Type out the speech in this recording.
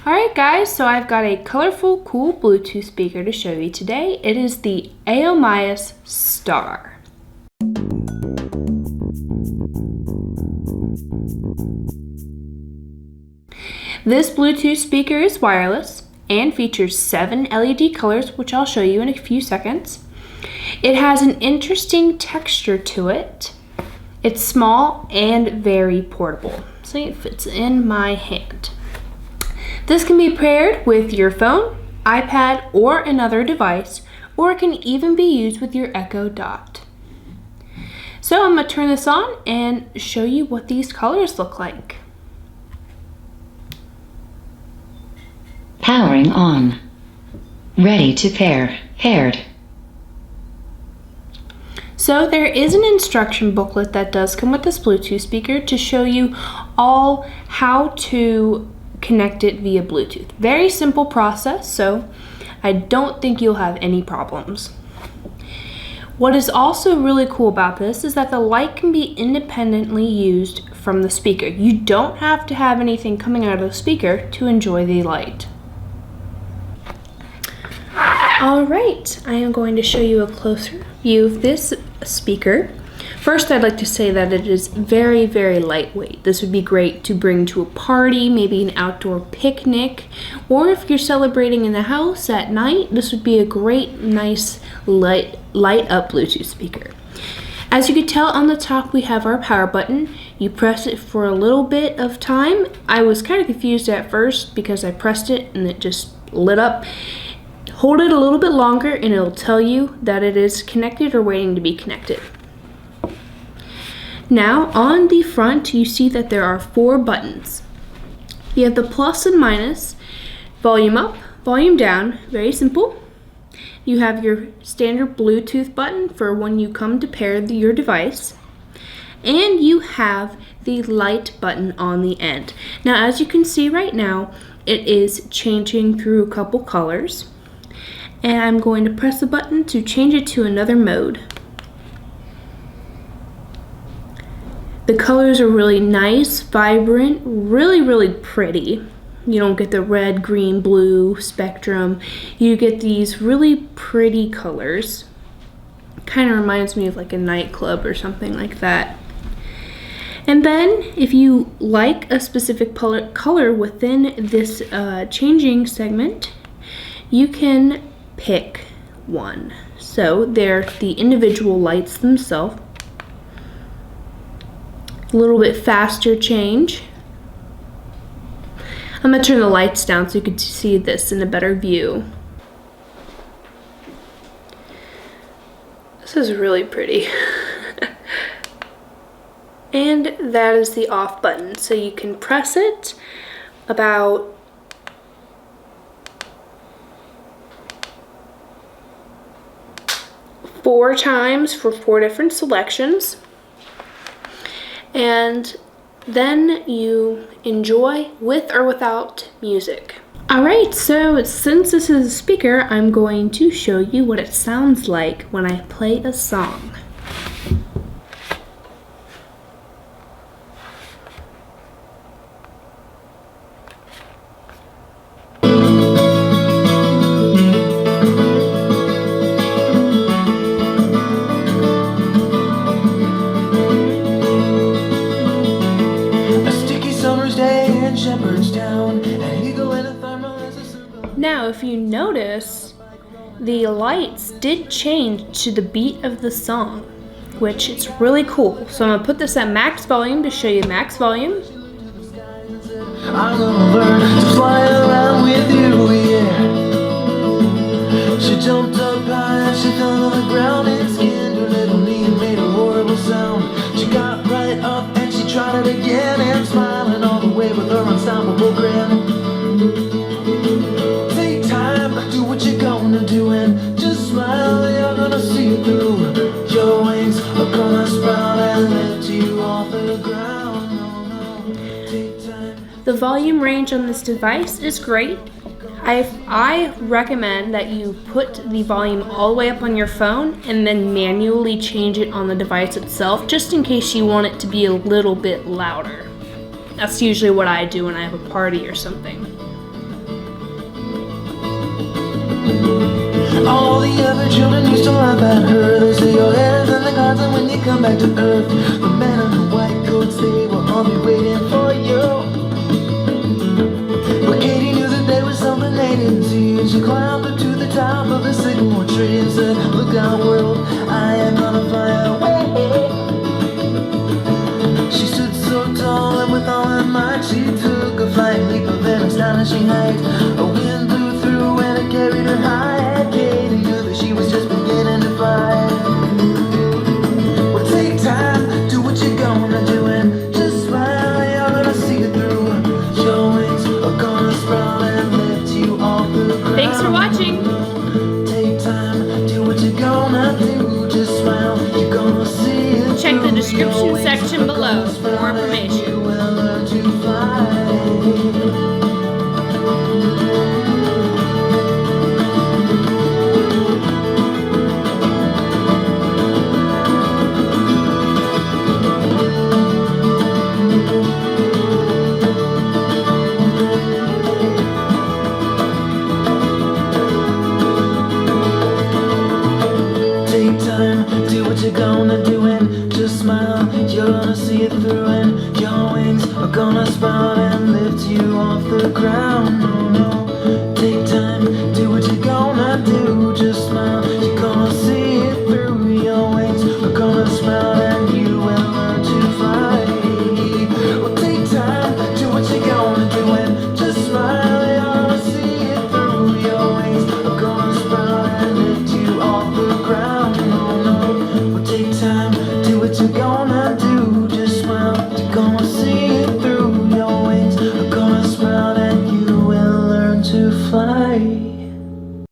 Alright guys, so I've got a colorful, cool Bluetooth speaker to show you today. It is the AOMAIS Star. This Bluetooth speaker is wireless and features 7 LED colors, which I'll show you in a few seconds. It has an interesting texture to it. It's small and very portable. See, it fits in my hand. This can be paired with your phone, iPad, or another device, or it can even be used with your Echo Dot. So I'm going to turn this on and show you what these colors look like. Powering on. Ready to pair. Paired. So there is an instruction booklet that does come with this Bluetooth speaker to show you all how to connect it via Bluetooth. Very simple process, so I don't think you'll have any problems. What is also really cool about this is that the light can be independently used from the speaker. You don't have to have anything coming out of the speaker to enjoy the light. Alright, I am going to show you a closer view of this speaker. First, I'd like to say that it is very, very lightweight. This would be great to bring to a party, maybe an outdoor picnic, or if you're celebrating in the house at night, this would be a great, nice, light up Bluetooth speaker. As you can tell on the top, we have our power button. You press it for a little bit of time. I was kind of confused at first because I pressed it and it just lit up. Hold it a little bit longer and it'll tell you that it is connected or waiting to be connected. Now, on the front, you see that there are 4 buttons. You have the plus and minus, volume up, volume down, very simple. You have your standard Bluetooth button for when you come to pair your device. And you have the light button on the end. Now, as you can see right now, it is changing through a couple colors. And I'm going to press the button to change it to another mode. The colors are really nice, vibrant, really, really pretty. You don't get the red, green, blue spectrum. You get these really pretty colors. Kind of reminds me of like a nightclub or something like that. And then if you like a specific color within this changing segment, you can pick one. So they're the individual lights themselves. A little bit faster change. I'm going to turn the lights down so you can see this in a better view. This is really pretty. And that is the off button. So you can press it about 4 times for 4 different selections. And then you enjoy with or without music. Alright, so since this is a speaker, I'm going to show you what it sounds like when I play a song. Now, if you notice, the lights did change to the beat of the song, which is really cool. So I'm going to put this at max volume to show you max volume. I'm gonna learn to fly around with you, yeah. She jumped up high and she fell on the ground and skinned her little knee and made a horrible sound. She got right up and she tried it again and smiling all the way with her unstoppable grin. Do what you're gonna do and just smile, you're gonna see it through. Your wings are gonna sprout and lift you off the ground. Take time. The volume range on this device is great. I recommend that you put the volume all the way up on your phone and then manually change it on the device itself, just in case you want it to be a little bit louder. That's usually what I do when I have a party or something. All the other children used to laugh at her. They say your head is in the cards, and when you come back to earth, the men in the white coats, they will all be waiting for you. But Katie knew that there was something they didn't see, and she climbed up to the top of the sycamore tree and said, look out world, I am gonna fly away. She stood so tall and with all her might she took a flying leap of an astonishing height. A wind blew through and it carried her high, and Katie knew that she was just beginning to fly. Well, take time, do what you're gonna do, and just smile, you're gonna see it through. Your wings are gonna sprout and lift you off the ground. Thanks for watching. Take time, do what you're gonna do, just smile, you're gonna see it. Check the description section below for more information. You will learn to fly. Take time, do what you're gonna do, and just smile, you're gonna see it through, and your wings are gonna sprout and lift you off the ground. No, no, take time, do what you're gonna do, just smile, you're gonna see it through. Your wings are gonna sprout and you will learn to fly. Well, take time, do what you're gonna do, and just smile, you're gonna see it through. Your wings are gonna sprout and lift you off the ground. No, no, well, take time, do what you're gonna do, just smile, you're gonna see it through. Your wings are gonna sprout and you will learn to fly.